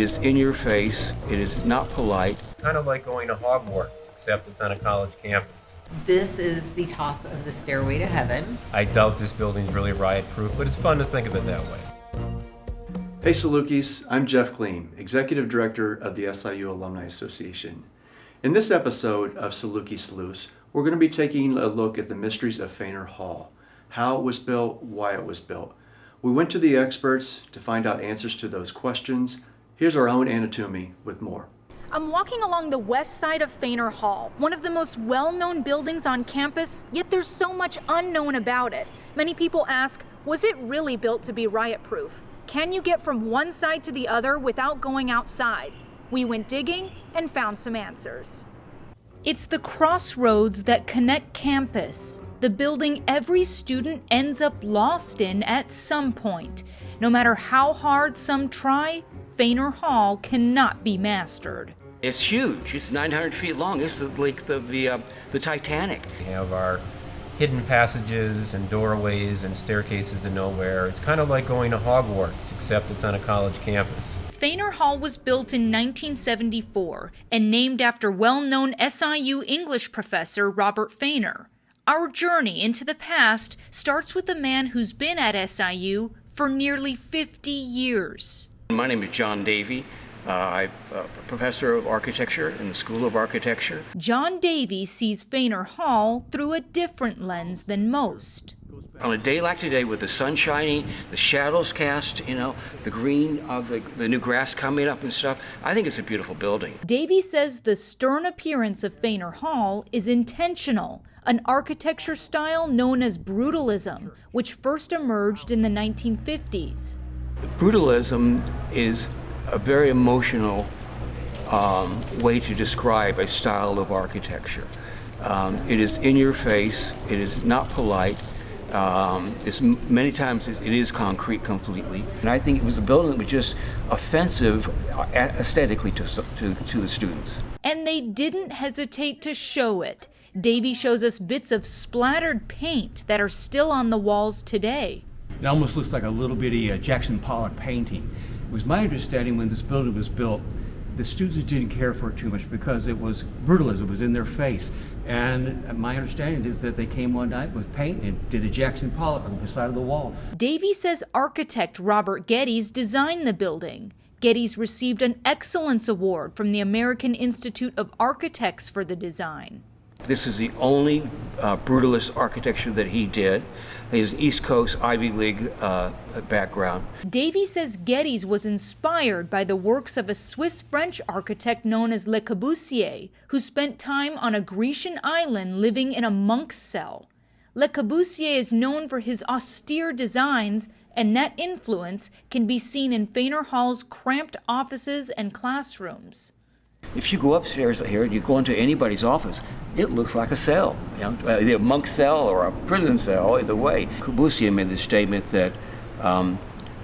is in your face. It is not polite. Kind of like going to Hogwarts, except it's on a college campus. This is the top of the stairway to heaven. I doubt this building's really riot-proof, but it's fun to think of it that way. Hey Salukis, I'm Jeff Kleem, Executive Director of the SIU Alumni Association. In this episode of Saluki Sleuths, we're going to be taking a look at the mysteries of Feiner Hall, how it was built, why it was built. We went to the experts to find out answers to those questions. Here's our own Anna Toomey with more. I'm walking along the west side of Feiner Hall, one of the most well-known buildings on campus, yet there's so much unknown about it. Many people ask, was it really built to be riot-proof? Can you get from one side to the other without going outside? We went digging and found some answers. It's the crossroads that connect campus, the building every student ends up lost in at some point. No matter how hard some try, Feiner Hall cannot be mastered. It's huge. It's 900 feet long. It's the length of the Titanic. We have our hidden passages and doorways and staircases to nowhere. It's kind of like going to Hogwarts, except it's on a college campus. Feiner Hall was built in 1974 and named after well-known SIU English professor Robert Feiner. Our journey into the past starts with a man who's been at SIU for nearly 50 years. My name is John Davey. I'm a professor of architecture in the School of Architecture. John Davey sees Feiner Hall through a different lens than most. On a day like today with the sun shining, the shadows cast, the green of the new grass coming up and stuff, I think it's a beautiful building. Davey says the stern appearance of Feiner Hall is intentional, an architecture style known as brutalism, which first emerged in the 1950s. Brutalism is a very emotional way to describe a style of architecture. It is in your face, it is not polite, many times it is concrete completely. And I think it was a building that was just offensive aesthetically to the students. And they didn't hesitate to show it. Davey shows us bits of splattered paint that are still on the walls today. It almost looks like a little bitty Jackson Pollock painting. It was my understanding when this building was built, the students didn't care for it too much because it was brutalism, it was in their face. And my understanding is that they came one night with paint and did a Jackson Pollock on the side of the wall. Davey says architect Robert Geddes designed the building. Geddes received an Excellence Award from the American Institute of Architects for the design. This is the only brutalist architecture that he did. His East Coast Ivy League background. Davey says Geddes was inspired by the works of a Swiss-French architect known as Le Corbusier, who spent time on a Grecian island living in a monk's cell. Le Corbusier is known for his austere designs, and that influence can be seen in Feiner Hall's cramped offices and classrooms. If you go upstairs here and you go into anybody's office, it looks like a cell, either a monk cell or a prison cell, either way. Corbusier made the statement that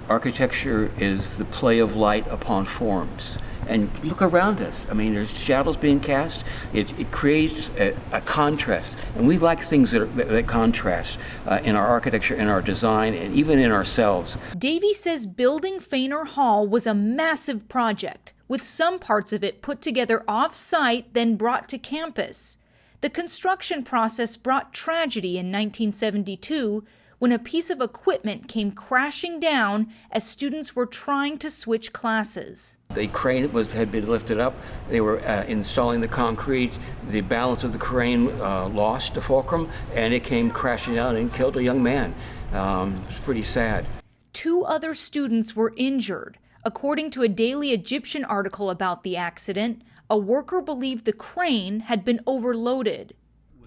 architecture is the play of light upon forms. And look around us. I mean, there's shadows being cast. It creates a contrast. And we like things that contrast in our architecture, in our design, and even in ourselves. Davey says building Feiner Hall was a massive project, with some parts of it put together off-site, then brought to campus. The construction process brought tragedy in 1972 when a piece of equipment came crashing down as students were trying to switch classes. The crane had been lifted up. They were installing the concrete. The balance of the crane lost the fulcrum, and it came crashing down and killed a young man. It's pretty sad. 2 other students were injured. According to a Daily Egyptian article about the accident, a worker believed the crane had been overloaded.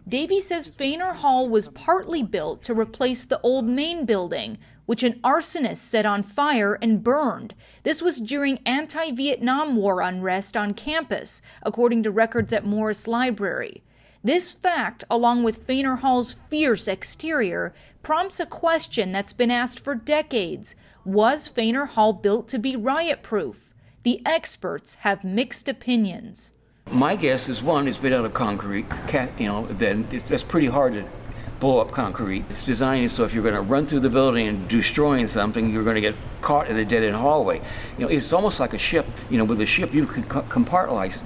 Davey says Feiner Hall was partly built to replace the old main building, which an arsonist set on fire and burned. This was during anti-Vietnam War unrest on campus, according to records at Morris Library. This fact, along with Feiner Hall's fierce exterior, prompts a question that's been asked for decades. Was Feiner Hall built to be riot-proof? The experts have mixed opinions. My guess is, one, it's made out of concrete. Then that's pretty hard blow-up concrete. It's designed so if you're going to run through the building and destroying something, you're going to get caught in a dead-end hallway. It's almost like a ship. With a ship, you can compartmentalize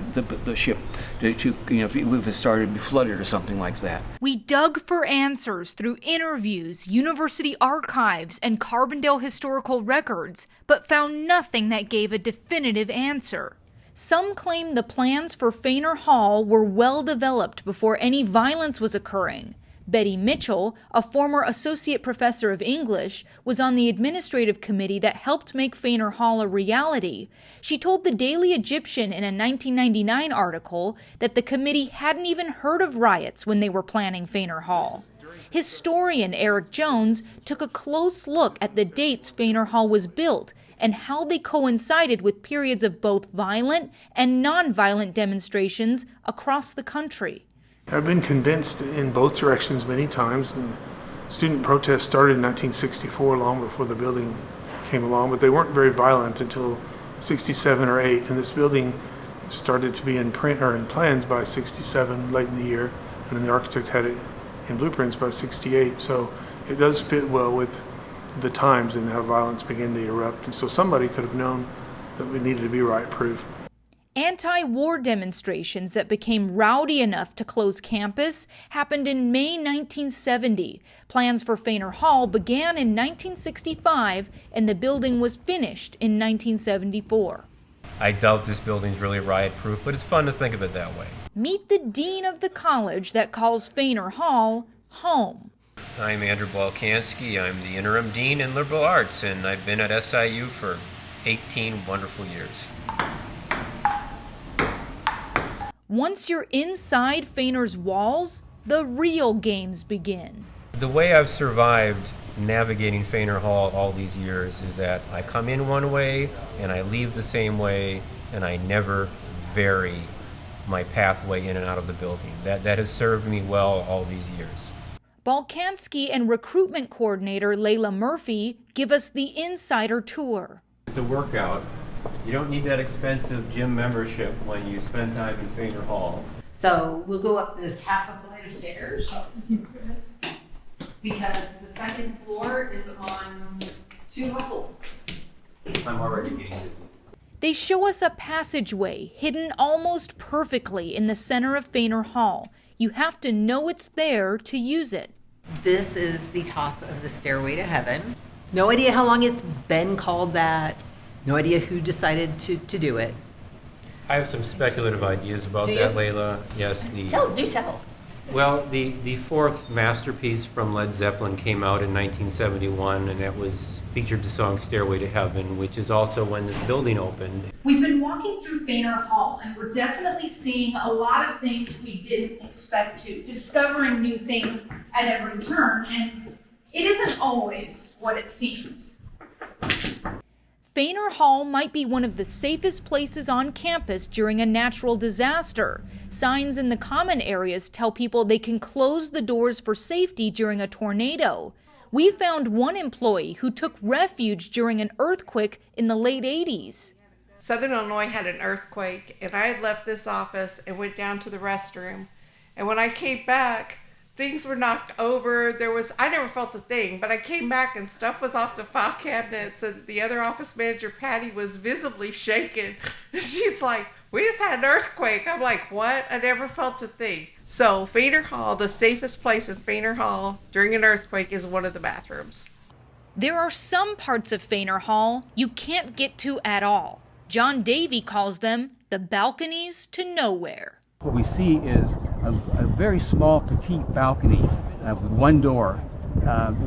the ship to if it started to be flooded or something like that. We dug for answers through interviews, university archives, and Carbondale historical records, but found nothing that gave a definitive answer. Some claim the plans for Fainer Hall were well developed before any violence was occurring. Betty Mitchell, a former associate professor of English, was on the administrative committee that helped make Fainer Hall a reality. She told the Daily Egyptian in a 1999 article that the committee hadn't even heard of riots when they were planning Fainer Hall. Historian Eric Jones took a close look at the dates Fainer Hall was built and how they coincided with periods of both violent and non-violent demonstrations across the country. I've been convinced in both directions many times. The student protests started in 1964, long before the building came along, but they weren't very violent until 67 or 8, and this building started to be in plans by 67, late in the year, and then the architect had it in blueprints by 68, so it does fit well with the times and how violence began to erupt, and so somebody could have known that we needed to be riot-proof. Anti-war demonstrations that became rowdy enough to close campus happened in May 1970. Plans for Fainer Hall began in 1965, and the building was finished in 1974. I doubt this building's really riot-proof, but it's fun to think of it that way. Meet the dean of the college that calls Fainer Hall home. I'm Andrew Balkansky. I'm the interim dean in liberal arts, and I've been at SIU for 18 wonderful years. Once you're inside Fainer's walls, the real games begin. The way I've survived navigating Fainer Hall all these years is that I come in one way and I leave the same way, and I never vary my pathway in and out of the building. That has served me well all these years. Balkansky and recruitment coordinator Layla Murphy give us the insider tour. It's a workout. You don't need that expensive gym membership when you spend time in Fainer Hall. So we'll go up this half a flight of stairs because the second floor is on 2 levels. I'm already getting dizzy. They show us a passageway hidden almost perfectly in the center of Fainer Hall. You have to know it's there to use it. This is the top of the stairway to heaven. No idea how long it's been called that. No idea who decided to do it. I have some speculative ideas about Do that, you? Layla. Yes, Do tell. Well, the fourth masterpiece from Led Zeppelin came out in 1971, and that was featured the song Stairway to Heaven, which is also when this building opened. We've been walking through Fainer Hall, and we're definitely seeing a lot of things we didn't expect to, discovering new things at every turn, and it isn't always what it seems. Fainer Hall might be one of the safest places on campus during a natural disaster. Signs in the common areas tell people they can close the doors for safety during a tornado. We found one employee who took refuge during an earthquake in the late 80s. Southern Illinois had an earthquake, and I had left this office and went down to the restroom. And when I came back, things were knocked over. I never felt a thing, but I came back and stuff was off the file cabinets, and the other office manager, Patty, was visibly shaken. And she's like, "We just had an earthquake." I'm like, "What?" I never felt a thing. So Fainer Hall, the safest place in Fainer Hall during an earthquake, is one of the bathrooms. There are some parts of Fainer Hall you can't get to at all. John Davey calls them the balconies to nowhere. What we see is a very small, petite balcony with one door.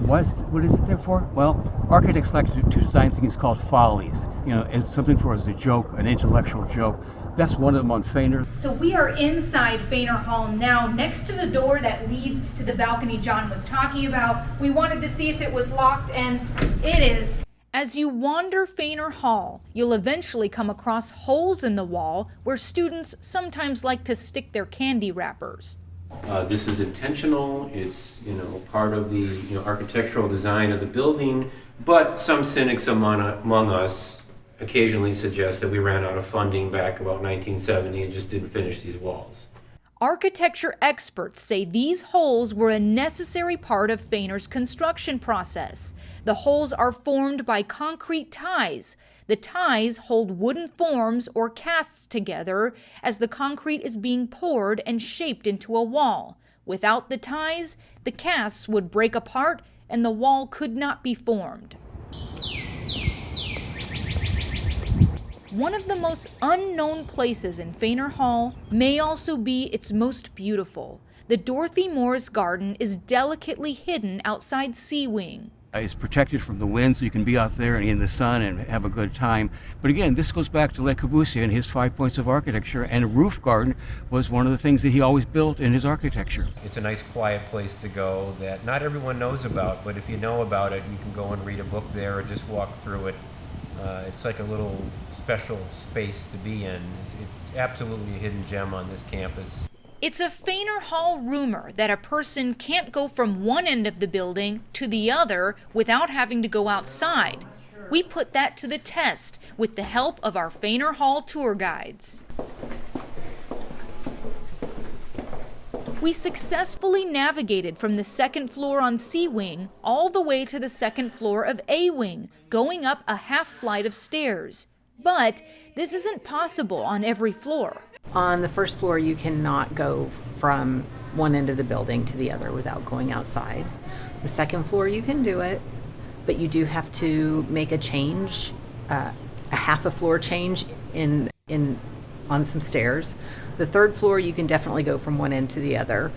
What is it there for? Well, architects like to design things called follies, as something as a joke, an intellectual joke. That's one of them on Fainer. So we are inside Fainer Hall now, next to the door that leads to the balcony John was talking about. We wanted to see if it was locked, and it is. As you wander Fainer Hall, you'll eventually come across holes in the wall where students sometimes like to stick their candy wrappers. This is intentional. It's part of the architectural design of the building. But some cynics among us occasionally suggest that we ran out of funding back about 1970 and just didn't finish these walls. Architecture experts say these holes were a necessary part of Fehner's construction process. The holes are formed by concrete ties. The ties hold wooden forms or casts together as the concrete is being poured and shaped into a wall. Without the ties, the casts would break apart and the wall could not be formed. One of the most unknown places in Feiner Hall may also be its most beautiful. The Dorothy Morris Garden is delicately hidden outside C Wing. It's protected from the wind, so you can be out there and in the sun and have a good time. But again, this goes back to Le Corbusier and his 5 points of architecture, and a roof garden was one of the things that he always built in his architecture. It's a nice quiet place to go that not everyone knows about, but if you know about it, you can go and read a book there or just walk through it. It's like a little special space to be in. It's absolutely a hidden gem on this campus. It's a Feiner Hall rumor that a person can't go from one end of the building to the other without having to go outside. We put that to the test with the help of our Feiner Hall tour guides. We successfully navigated from the second floor on C Wing all the way to the second floor of A Wing, going up a half flight of stairs. But this isn't possible on every floor. On the first floor, you cannot go from one end of the building to the other without going outside. The second floor, you can do it, but you do have to make a change, a half a floor change on some stairs. The third floor, you can definitely go from one end to the other.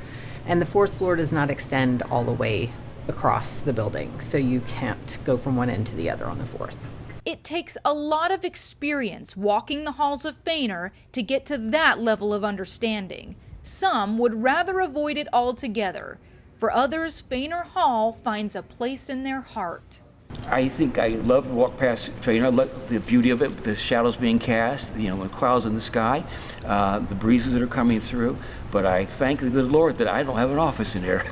And the fourth floor does not extend all the way across the building, so you can't go from one end to the other on the fourth. It takes a lot of experience walking the halls of Feiner to get to that level of understanding. Some would rather avoid it altogether. For others, Feiner Hall finds a place in their heart. I think I love to walk past Feiner. I love the beauty of it, the shadows being cast, the clouds in the sky, the breezes that are coming through. But I thank the good Lord that I don't have an office in there.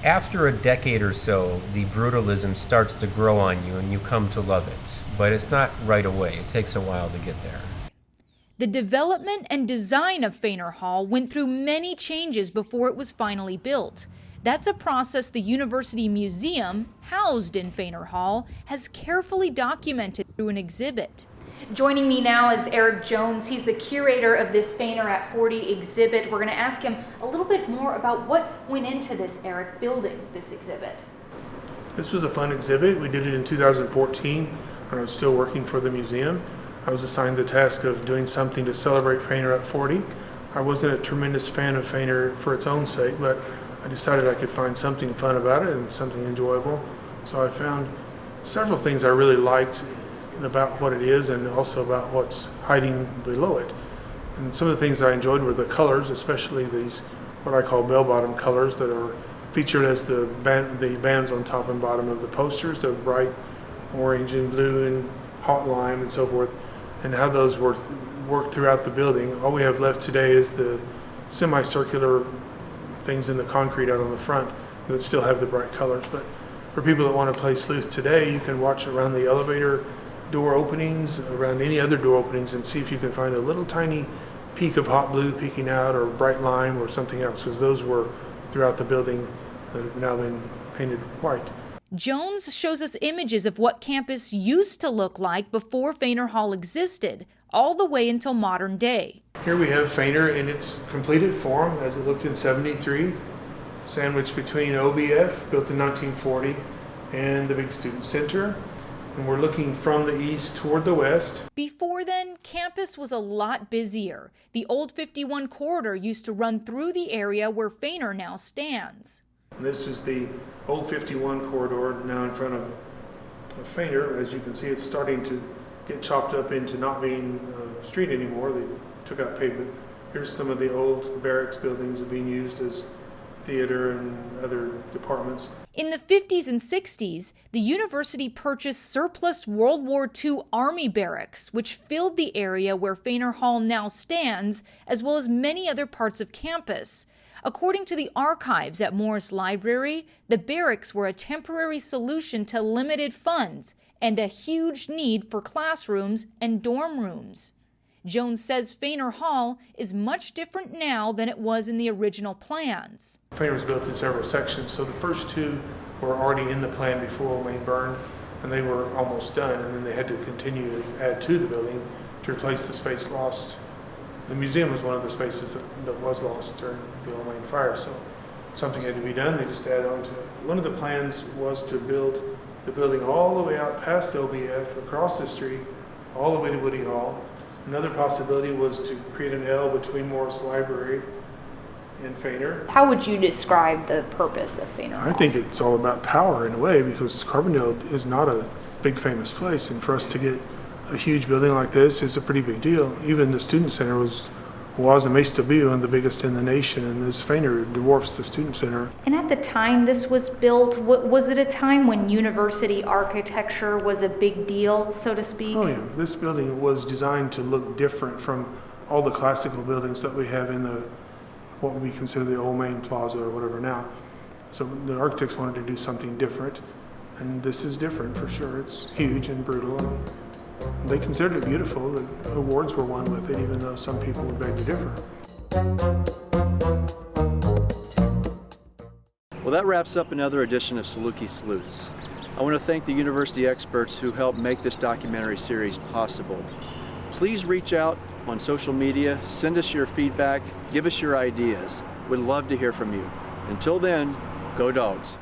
After a decade or so, the brutalism starts to grow on you and you come to love it. But it's not right away. It takes a while to get there. The development and design of Feiner Hall went through many changes before it was finally built. That's a process the University Museum, housed in Feiner Hall, has carefully documented through an exhibit. Joining me now is Eric Jones. He's the curator of this Feiner at 40 exhibit. We're going to ask him a little bit more about what went into this, Eric, building this exhibit. This was a fun exhibit. We did it in 2014 when I was still working for the museum. I was assigned the task of doing something to celebrate Feiner at 40. I wasn't a tremendous fan of Feiner for its own sake, but I decided I could find something fun about it and something enjoyable. So I found several things I really liked about what it is and also about what's hiding below it. And some of the things I enjoyed were the colors, especially these what I call bell-bottom colors that are featured as the bands on top and bottom of the posters, the bright orange and blue and hot lime and so forth, and how those work throughout the building. All we have left today is the semicircular things in the concrete out on the front that still have the bright colors. But for people that want to play sleuth today, you can watch around the elevator door openings, around any other door openings, and see if you can find a little tiny peak of hot blue peeking out, or bright lime, or something else, because those were throughout the building that have now been painted white. Jones shows us images of what campus used to look like before Feiner Hall existed, all the way until modern day. Here we have Feiner in its completed form as it looked in '73, sandwiched between OBF, built in 1940, and the big student center. And we're looking from the east toward the west. Before then, campus was a lot busier. The old 51 corridor used to run through the area where Feiner now stands. And this is the old 51 corridor now in front of Feiner. As you can see, it's starting to get chopped up into not being a street anymore. They took out pavement. Here's some of the old barracks buildings that are being used as theater and other departments. In the 50s and 60s, the university purchased surplus World War II Army barracks, which filled the area where Feiner Hall now stands, as well as many other parts of campus. According to the archives at Morris Library, the barracks were a temporary solution to limited funds and a huge need for classrooms and dorm rooms. Jones says Fainer Hall is much different now than it was in the original plans. Fainer was built in several sections, so the first two were already in the plan before Old Main burned, and they were almost done, and then they had to continue to add to the building to replace the space lost. The museum was one of the spaces that was lost during the Old Main fire, so something had to be done, they just added on to it. One of the plans was to build the building all the way out past LBF, across the street, all the way to Woody Hall. Another possibility was to create an L between Morris Library and Fainer. How would you describe the purpose of Fainer Hall? I think it's all about power in a way, because Carbondale is not a big famous place, and for us to get a huge building like this is a pretty big deal. Even the Student Center was and may still be one of the biggest in the nation, and this Fainer dwarfs the Student Center. And at the time this was built, was it a time when university architecture was a big deal, so to speak? Oh yeah, this building was designed to look different from all the classical buildings that we have in what we consider the Old Main Plaza or whatever now. So the architects wanted to do something different, and this is different for sure. It's huge and brutal, and they considered it beautiful. The awards were won with it, even though some people would beg to differ. Well, that wraps up another edition of Saluki Sleuths. I want to thank the university experts who helped make this documentary series possible. Please reach out on social media, send us your feedback, give us your ideas. We'd love to hear from you. Until then, go Dogs.